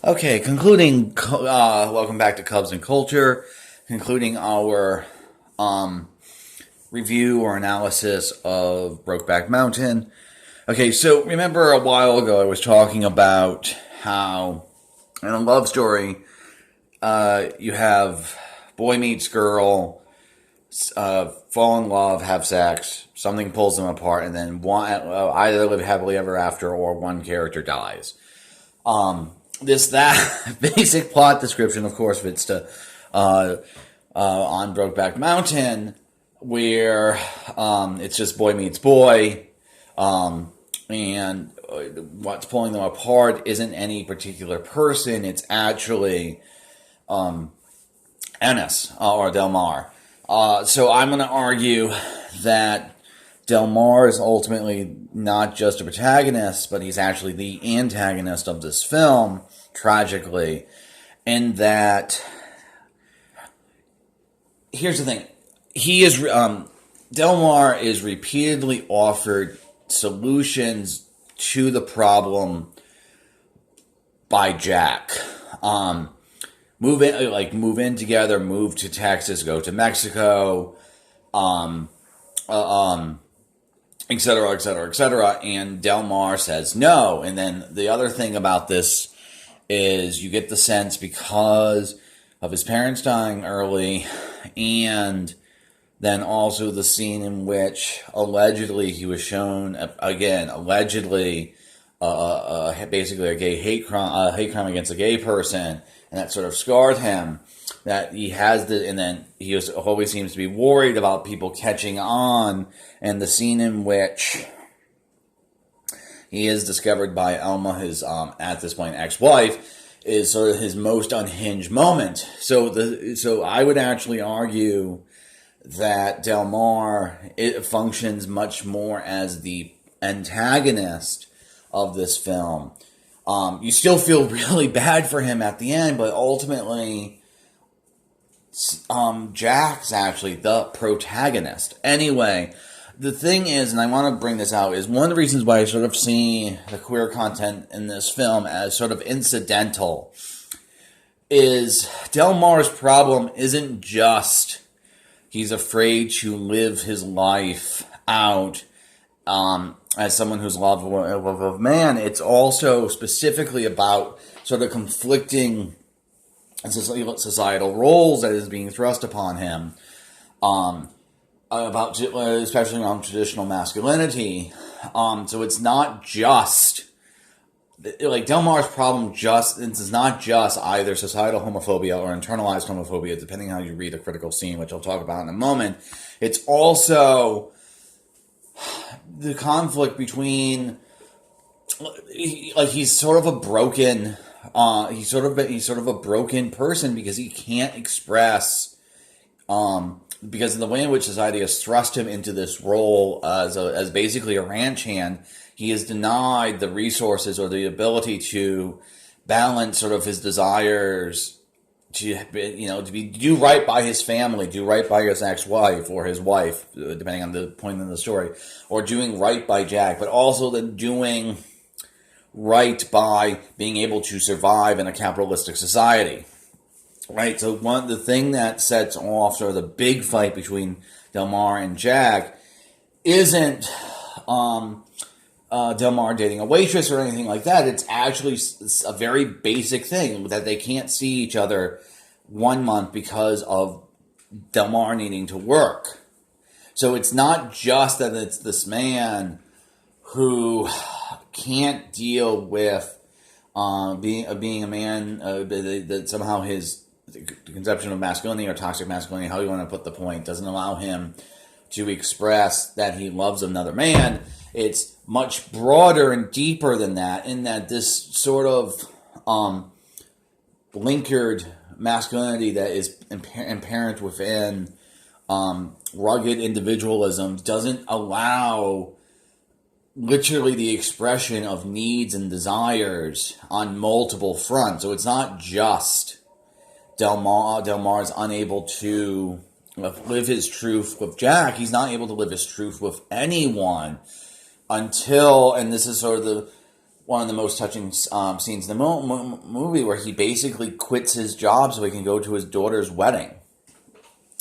Okay, concluding, welcome back to Cubs and Culture, concluding our review or analysis of Brokeback Mountain. Okay, so remember a while ago I was talking about how in a love story, you have boy meets girl, fall in love, have sex, something pulls them apart, and then either live happily ever after or one character dies. That basic plot description, of course, fits to on Brokeback Mountain, where it's just boy meets boy, and what's pulling them apart isn't any particular person. It's actually Ennis or Del Mar. So I'm going to argue that Del Mar is ultimately not just a protagonist, but he's actually the antagonist of this film, tragically. And that, here's the thing, Del Mar is repeatedly offered solutions to the problem by Jack. Move in together, move to Texas, go to Mexico, et cetera, et cetera, et cetera. And Del Mar says no. And then the other thing about this is you get the sense, because of his parents dying early, and then also the scene in which allegedly he was shown, again, allegedly, basically a gay hate crime against a gay person, and that sort of scarred him. That he has and then he always seems to be worried about people catching on, and the scene in which he is discovered by Elma, his at this point ex-wife, is sort of his most unhinged moment. So I would actually argue that Del Mar, it functions much more as the antagonist of this film. You still feel really bad for him at the end, but ultimately, Jack's actually the protagonist. Anyway, the thing is, and I want to bring this out, is one of the reasons why I sort of see the queer content in this film as sort of incidental is Del Mar's problem isn't just he's afraid to live his life out as someone who's love of man. It's also specifically about sort of conflicting societal roles that is being thrust upon him, about especially around traditional masculinity. So it's not just like Del Mar's problem. It's not just either societal homophobia or internalized homophobia, depending how you read the critical scene, which I'll talk about in a moment. It's also the conflict between, he's sort of a broken. He's sort of a broken person because he can't express, because of the way in which society has thrust him into this role as basically a ranch hand. He is denied the resources or the ability to balance sort of his desires to do right by his family, do right by his ex-wife or his wife, depending on the point in the story, or doing right by Jack, but also then doing right by being able to survive in a capitalistic society. Right? So the thing that sets off sort of the big fight between Del Mar and Jack isn't Del Mar dating a waitress or anything like that. It's actually a very basic thing that they can't see each other 1 month because of Del Mar needing to work. So it's not just that it's this man who can't deal with being a man, that somehow his conception of masculinity or toxic masculinity, how you want to put the point, doesn't allow him to express that he loves another man. It's much broader and deeper than that, in that this sort of blinkered masculinity that is inherent within rugged individualism doesn't allow literally the expression of needs and desires on multiple fronts. So it's not just Del Mar is unable to live his truth with Jack. He's not able to live his truth with anyone until, and this is sort of one of the most touching scenes in the movie, where he basically quits his job so he can go to his daughter's wedding,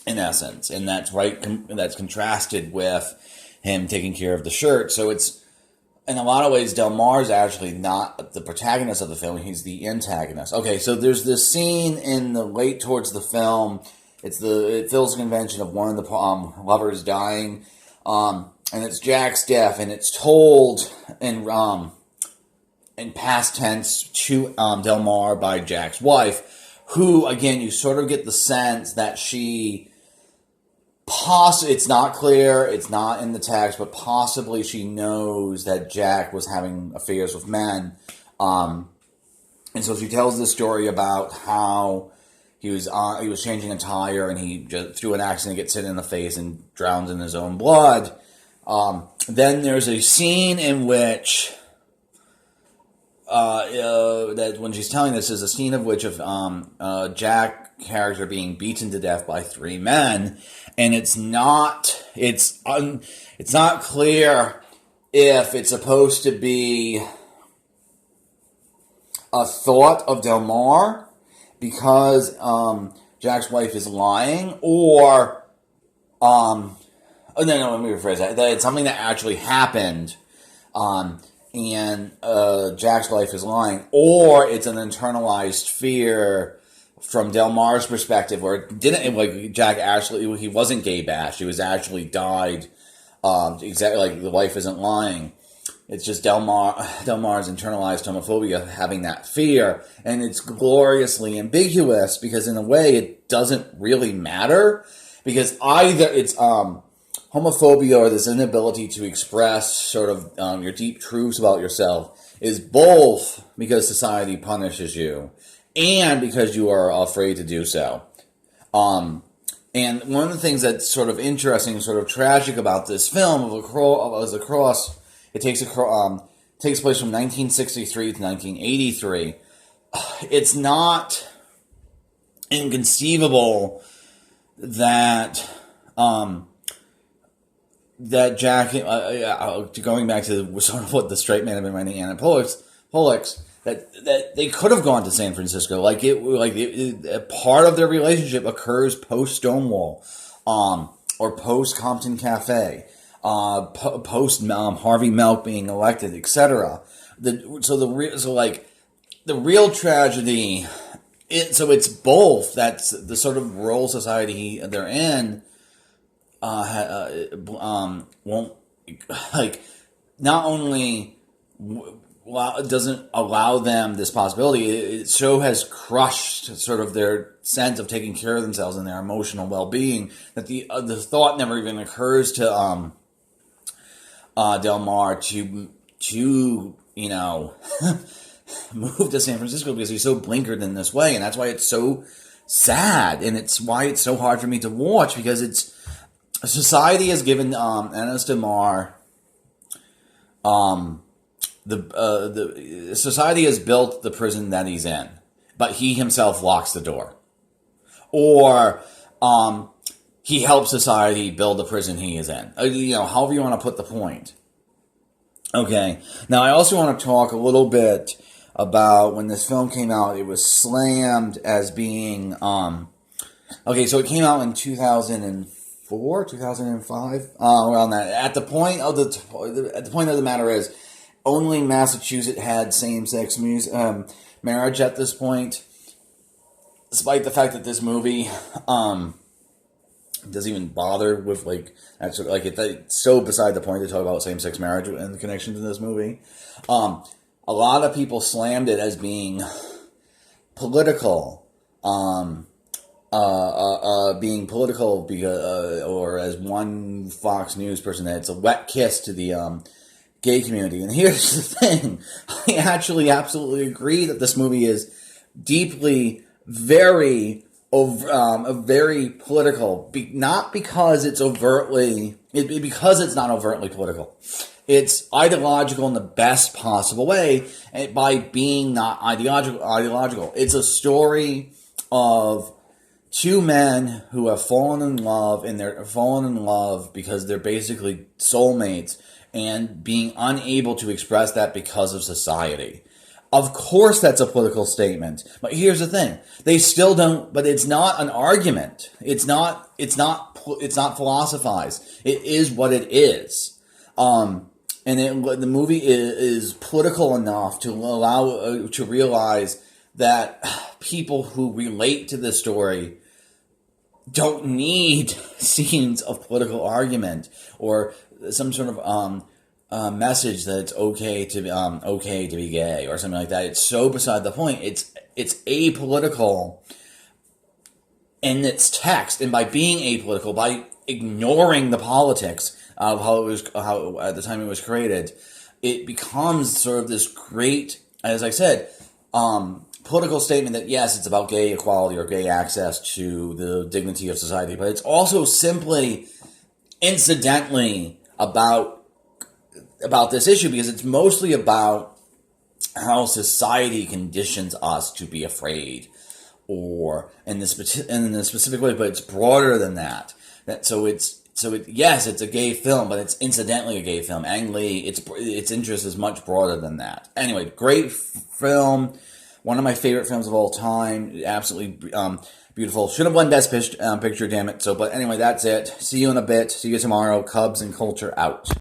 in essence, and that's that's contrasted with him taking care of the shirt. So it's, in a lot of ways, Del Mar is actually not the protagonist of the film; he's the antagonist. Okay, so there's this scene in the late towards the film. It fills the convention of one of the lovers dying, and it's Jack's death, and it's told in past tense to Del Mar by Jack's wife, who, again, you sort of get the sense that she it's not clear, it's not in the text, but possibly she knows that Jack was having affairs with men. And so she tells this story about how he was changing a tire, and he just, through an accident, gets hit in the face and drowns in his own blood. Then there's a scene in which that when she's telling this is a scene of which of Jack character being beaten to death by three men, and it's not clear if it's supposed to be a thought of Del Mar because Jack's wife is lying, or let me rephrase that. That it's something that actually happened. And Jack's wife is lying, or it's an internalized fear from Del Mar's perspective, where it didn't, like, Jack actually, he wasn't gay bashed, he was actually died, exactly like the wife isn't lying. It's just Del Mar's internalized homophobia having that fear, and it's gloriously ambiguous, because in a way it doesn't really matter, because either it's homophobia, or this inability to express sort of your deep truths about yourself, is both because society punishes you and because you are afraid to do so. And one of the things that's sort of interesting, sort of tragic about this film it takes place from 1963 to 1983. It's not inconceivable that that Jack, going back to sort of what the straight man have been writing, Anna Pollux, that they could have gone to San Francisco. Part of their relationship occurs post Stonewall, or post Compton Cafe, post Harvey Milk being elected, etc. The real tragedy. It's both. That's the sort of rural society they're in. Won't, like, not only doesn't allow them this possibility, the show has crushed sort of their sense of taking care of themselves and their emotional well-being, that the thought never even occurs to Del Mar to move to San Francisco, because he's so blinkered in this way, and that's why it's so sad, and it's why it's so hard for me to watch, because it's society has given Enes Del Mar the society has built the prison that he's in, but he himself locks the door, or he helps society build the prison he is in. However you want to put the point. Okay, now I also want to talk a little bit about when this film came out. It was slammed as being okay. So it came out in 2004, 2005, around that. At the point of the matter is, only Massachusetts had same-sex marriage at this point, despite the fact that this movie doesn't even bother with it's so beside the point to talk about same-sex marriage and the connection to this movie. A lot of people slammed it as being political, because, or as one Fox News person, that it's a wet kiss to the gay community. And here's the thing: I actually absolutely agree that this movie is deeply, very political. Not because it's because it's not overtly political. It's ideological in the best possible way, and by being not ideological. It's a story of two men who have fallen in love, and they're fallen in love because they're basically soulmates, and being unable to express that because of society. Of course that's a political statement. But here's the thing. They still don't, but it's not an argument. It's not philosophized. It is what it is. The movie is political enough to allow, to realize that people who relate to this story don't need scenes of political argument or some sort of message that it's okay to be gay or something like that. It's so beside the point. It's apolitical in its text, and by being apolitical, by ignoring the politics of how at the time it was created, it becomes sort of this great, as I said, political statement that yes, it's about gay equality or gay access to the dignity of society, but it's also simply incidentally about this issue, because it's mostly about how society conditions us to be afraid, or in this specific way, but it's broader than that. Yes, it's a gay film, but it's incidentally a gay film. Ang Lee, its interest is much broader than that. Anyway, great film. One of my favorite films of all time. Absolutely beautiful. Should have won Best Picture, damn it. But anyway, that's it. See you in a bit. See you tomorrow. Cubs and Culture out.